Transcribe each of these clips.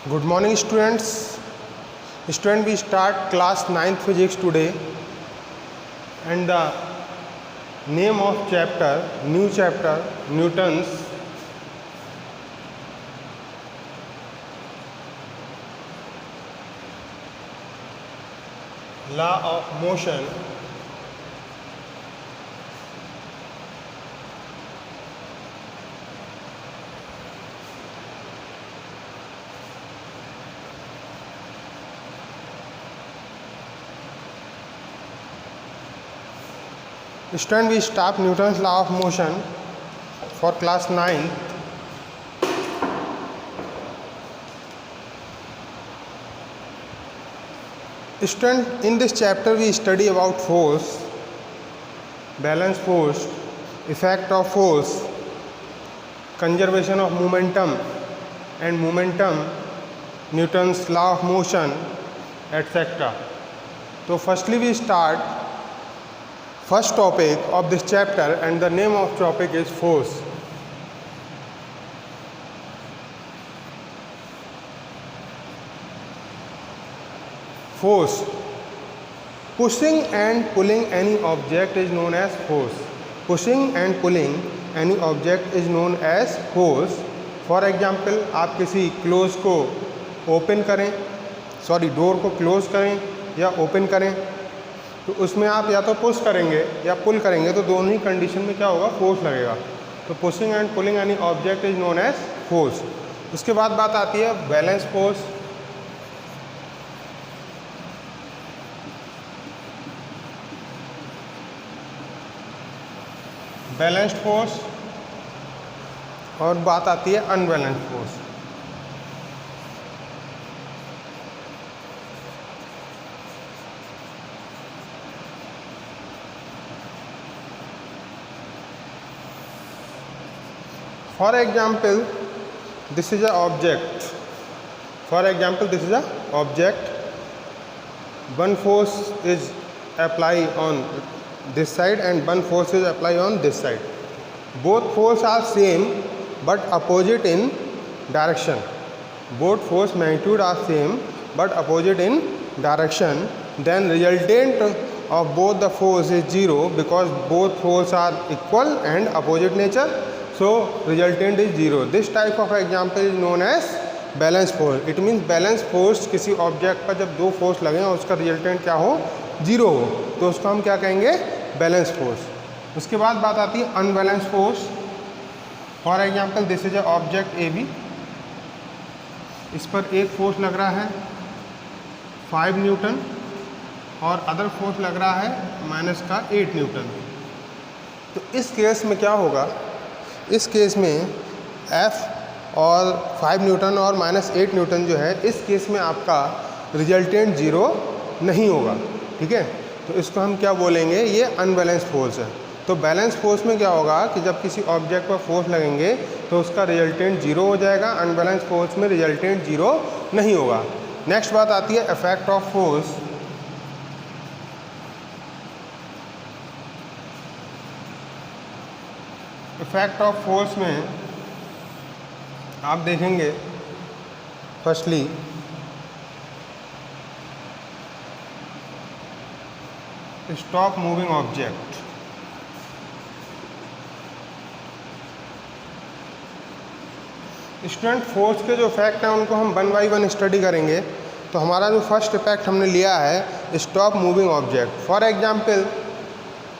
Good morning students. We start class 9th physics today, and the name of new chapter, Newton's law of motion. Student, we start Newton's law of motion for class 9. Student, in this chapter we study about force, balance force, effect of force, conservation of momentum and momentum, Newton's law of motion, etc. So firstly we start first topic of this chapter, and the name of topic is force. Force. Pushing and pulling any object is known as force. Pushing and pulling any object is known as force. For example, आप किसी close को open करें, door को close करें या open करें, तो उसमें आप या तो पुश करेंगे या पुल करेंगे, तो दोनों ही कंडीशन में क्या होगा, फोर्स लगेगा. तो pushing and pulling any object is known as force. उसके बाद बात आती है बैलेंस फोर्स. बैलेंस्ड फोर्स और बात आती है unbalanced force. For example, this is an object. One force is applied on this side and one force is applied on this side. Both forces are same but opposite in direction. Both force magnitude are same but opposite in direction. Then resultant of both the force is zero because both forces are equal and opposite nature. So resultant is zero. This type of example is known as balance force. It means balance force किसी object पर जब दो force लगे और उसका resultant क्या हो, zero हो, तो उसको हम क्या कहेंगे, बैलेंस फोर्स. उसके बाद बात आती है unbalance force. For example this is a object A B. इस पर एक फोर्स लग रहा है 5 न्यूटन और अदर फोर्स लग रहा है माइनस का 8 न्यूटन. तो इस केस में क्या होगा, इस केस में F और 5 न्यूटन और माइनस 8 न्यूटन जो है, इस केस में आपका रिजल्टेंट ज़ीरो नहीं होगा. ठीक है, तो इसको हम क्या बोलेंगे, ये अनबैलेंस फोर्स है. तो बैलेंस फोर्स में क्या होगा कि जब किसी ऑब्जेक्ट पर फोर्स लगेंगे तो उसका रिजल्टेंट ज़ीरो हो जाएगा. अनबैलेंस फोर्स में रिजल्टेंट ज़ीरो नहीं होगा. नेक्स्ट बात आती है effect of force. Effect of force में आप देखेंगे firstly stop moving object. Student, force के जो इफेक्ट हैं उनको हम 1 बाई 1 स्टडी करेंगे. तो हमारा जो फर्स्ट इफेक्ट हमने लिया है stop moving object. For example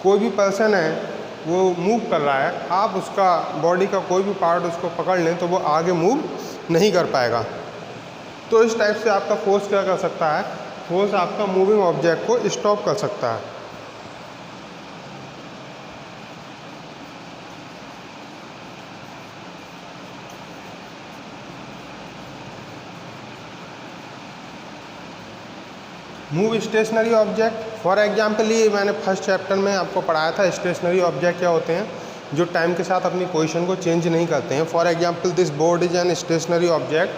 कोई भी पर्सन है, वो मूव कर रहा है, आप उसका बॉडी का कोई भी पार्ट उसको पकड़ लें तो वो आगे मूव नहीं कर पाएगा. तो इस टाइप से आपका फोर्स क्या कर सकता है, फोर्स आपका मूविंग ऑब्जेक्ट को स्टॉप कर सकता है. Move stationary object. For example ये मैंने फर्स्ट चैप्टर में आपको पढ़ाया था, स्टेशनरी ऑब्जेक्ट क्या होते हैं, जो टाइम के साथ अपनी पोजीशन को चेंज नहीं करते हैं. For example this board is an stationary object.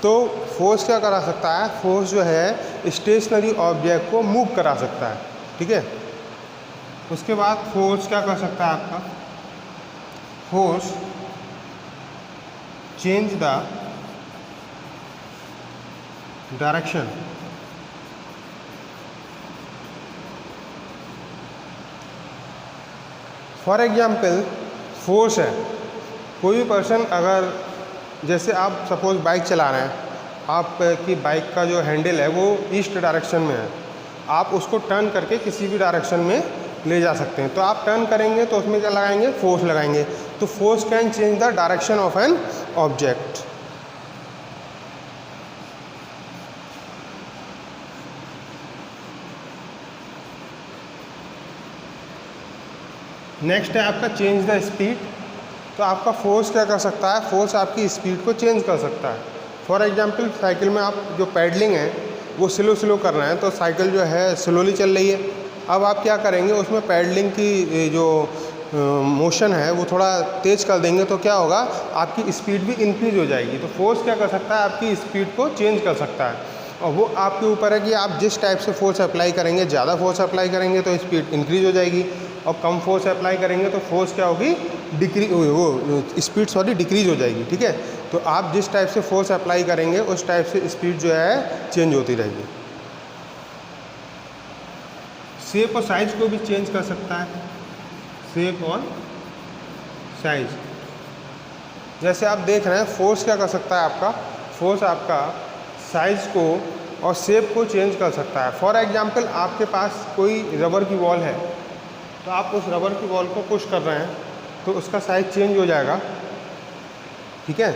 तो फोर्स क्या करा सकता है, फोर्स जो है स्टेशनरी ऑब्जेक्ट को मूव करा सकता है. ठीक है, उसके बाद फोर्स क्या कर सकता है आपका, force change the direction. For example force है, कोई भी पर्सन अगर, जैसे आप सपोज बाइक चला रहे हैं, आपकी बाइक का जो हैंडल है वो ईस्ट डायरेक्शन में है, आप उसको टर्न करके किसी भी डायरेक्शन में ले जा सकते हैं। तो आप टर्न करेंगे तो उसमें क्या लगाएंगे, फोर्स लगाएंगे। तो force can change the direction of an object. Next है आपका चेंज द स्पीड। तो आपका फोर्स क्या कर सकता है, फोर्स आपकी स्पीड को चेंज कर सकता है। फॉर एग्जांपल साइकिल में आप जो पैडलिंग है वो स्लो कर रहे हैं, तो साइकिल जो है स्लोली चल रही है। अब आप क्या करेंगे, उसमें पैडलिंग की जो मोशन है वो थोड़ा तेज़ कर देंगे, तो क्या होगा, आपकी स्पीड भी इंक्रीज हो जाएगी। तो फोर्स क्या कर सकता है, आपकी स्पीड को चेंज कर सकता है, और वो आपके ऊपर है कि आप जिस टाइप से फोर्स अप्लाई करेंगे। ज़्यादा फोर्स अप्लाई करेंगे तो स्पीड इंक्रीज हो जाएगी, और कम फोर्स अप्लाई करेंगे तो फोर्स क्या होगी, स्पीड डिक्रीज हो जाएगी। ठीक है, तो आप जिस टाइप से फोर्स अप्लाई करेंगे उस टाइप से स्पीड जो है चेंज होती रहेगी। शेप और साइज को भी चेंज कर सकता है, शेप और साइज। जैसे आप देख रहे हैं, फोर्स क्या कर सकता है, आपका फोर्स आपका साइज को और शेप को चेंज कर सकता है। फॉर एग्जांपल आपके पास कोई रबर की बॉल है, तो आप उस रबर की बॉल को पुश कर रहे हैं तो उसका साइज चेंज हो जाएगा। ठीक है,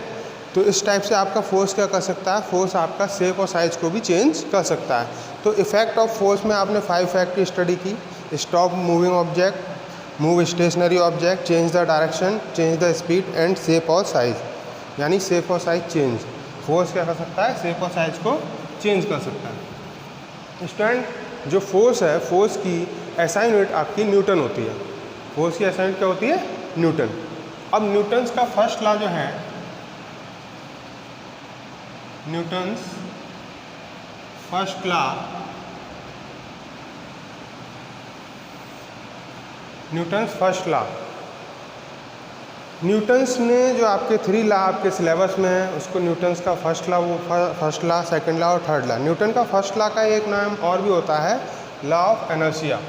तो इस टाइप से आपका फोर्स क्या कर सकता है, फोर्स आपका शेप और साइज को भी चेंज कर सकता है। तो इफेक्ट ऑफ फोर्स में आपने 5 फैक्ट की स्टडी की। Stop moving object, move stationary object, change the direction, change the speed and shape और साइज। यानी शेप और साइज चेंज, फोर्स क्या कर सकता है, शेप और साइज को चेंज कर सकता है। स्टूडेंट, जो फोर्स है, फोर्स की SI यूनिट आपकी न्यूटन होती है। फोर्स की SI यूनिट क्या होती है, न्यूटन। अब न्यूटन्स का फर्स्ट लॉ जो है, Newton's first law, Newton's first law, Newton's ने जो आपके 3 लॉ आपके सिलेबस में है उसको न्यूटन्स का फर्स्ट लॉ, वो फर्स्ट लॉ, सेकंड लॉ और थर्ड लॉ। न्यूटन का फर्स्ट लॉ का एक नाम और भी होता है law of inertia,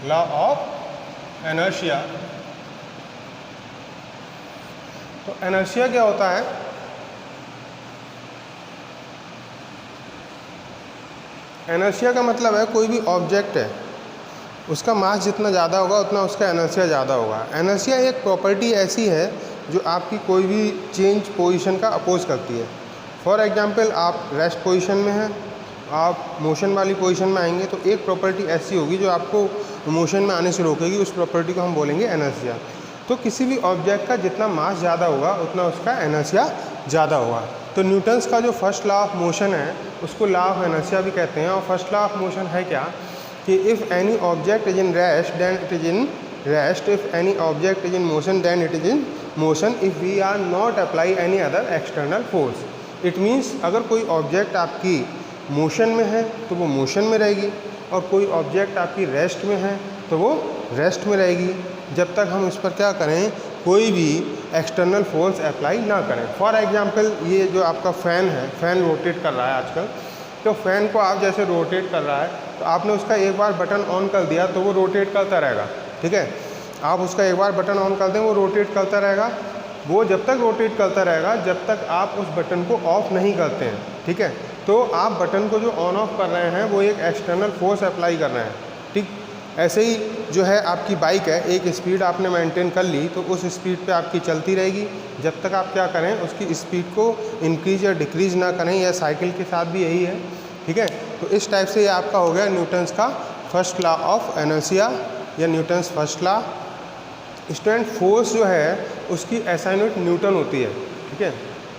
law of inertia. तो इनर्शिया क्या होता है, इनर्शिया का मतलब है कोई भी ऑब्जेक्ट है उसका मास जितना ज़्यादा होगा उतना उसका इनर्शिया ज़्यादा होगा। इनर्शिया एक प्रॉपर्टी ऐसी है जो आपकी कोई भी चेंज पोजीशन का अपोज करती है। फॉर एग्जांपल आप रेस्ट पोजीशन में हैं, आप मोशन वाली पोजीशन में आएंगे तो एक प्रॉपर्टी ऐसी होगी जो आपको मोशन में आने से रोकेगी, उस प्रॉपर्टी को हम बोलेंगे इनर्शिया। तो किसी भी ऑब्जेक्ट का जितना मास ज़्यादा होगा उतना उसका इनर्शिया ज़्यादा होगा। तो न्यूटन्स का जो फर्स्ट लॉ ऑफ मोशन है उसको लॉ ऑफ इनर्शिया भी कहते हैं। और फर्स्ट लॉ ऑफ मोशन है क्या, कि if any object is in rest then it is in rest, if any object is in motion then it is in motion, if we are not apply any other external force. It means अगर कोई object आपकी motion में है तो वो motion में रहेगी, और कोई ऑब्जेक्ट आपकी रेस्ट में है तो वो रेस्ट में रहेगी, जब तक हम इस पर क्या करें, कोई भी एक्सटर्नल फोर्स अप्लाई ना करें। फॉर एग्जांपल ये जो आपका फ़ैन है, फ़ैन रोटेट कर रहा है आजकल, तो फ़ैन को आप जैसे रोटेट कर रहा है तो आपने उसका एक बार बटन ऑन कर दिया तो वो रोटेट करता रहेगा। ठीक है, आप उसका एक बार बटन ऑन कर दें वो रोटेट करता रहेगा, वो जब तक रोटेट करता रहेगा जब तक आप उस बटन को ऑफ नहीं करते हैं। ठीक है, तो आप बटन को जो ऑन ऑफ कर रहे हैं वो एक एक्सटर्नल फोर्स अप्लाई कर रहे हैं। ठीक, ऐसे ही जो है आपकी बाइक है, एक स्पीड आपने मेंटेन कर ली तो उस स्पीड पे आपकी चलती रहेगी जब तक आप क्या करें, उसकी स्पीड को इंक्रीज या डिक्रीज ना करें। या साइकिल के साथ भी यही है। ठीक है, तो इस टाइप से ये आपका हो गया न्यूटन्स का फर्स्ट लॉ ऑफ इनर्शिया या Newton's first law. Student, force जो है उसकी SI यूनिट न्यूटन होती है। ठीक है,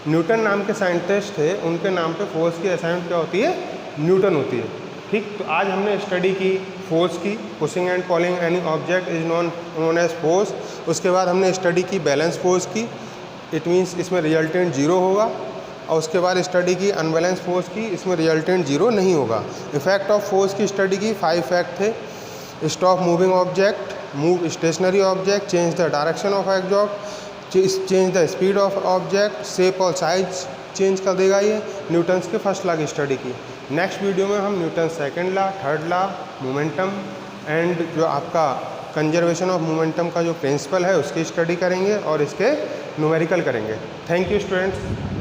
न्यूटन नाम के साइंटिस्ट थे, उनके नाम पे फोर्स की SI यूनिट क्या होती है, न्यूटन होती है। ठीक, तो आज हमने स्टडी की फोर्स की, pushing and pulling any object is known as force. उसके बाद हमने स्टडी की बैलेंस फोर्स की, इट मीन्स इसमें रिजल्टेंट 0 होगा। और उसके बाद स्टडी की अनबैलेंस फोर्स की, इसमें रिजल्टेंट 0 नहीं होगा। इफेक्ट ऑफ फोर्स की स्टडी की, 5 फैक्ट थे। Stop moving object, move stationary object, change the direction of object, change the speed of object, shape और साइज चेंज कर देगा ये। न्यूटन्स के फर्स्ट लॉ की स्टडी की। नेक्स्ट वीडियो में हम Newton second law, third law, momentum and जो आपका कंजर्वेशन ऑफ मोमेंटम का जो प्रिंसिपल है उसकी स्टडी करेंगे और इसके न्यूमेरिकल करेंगे। Thank you students.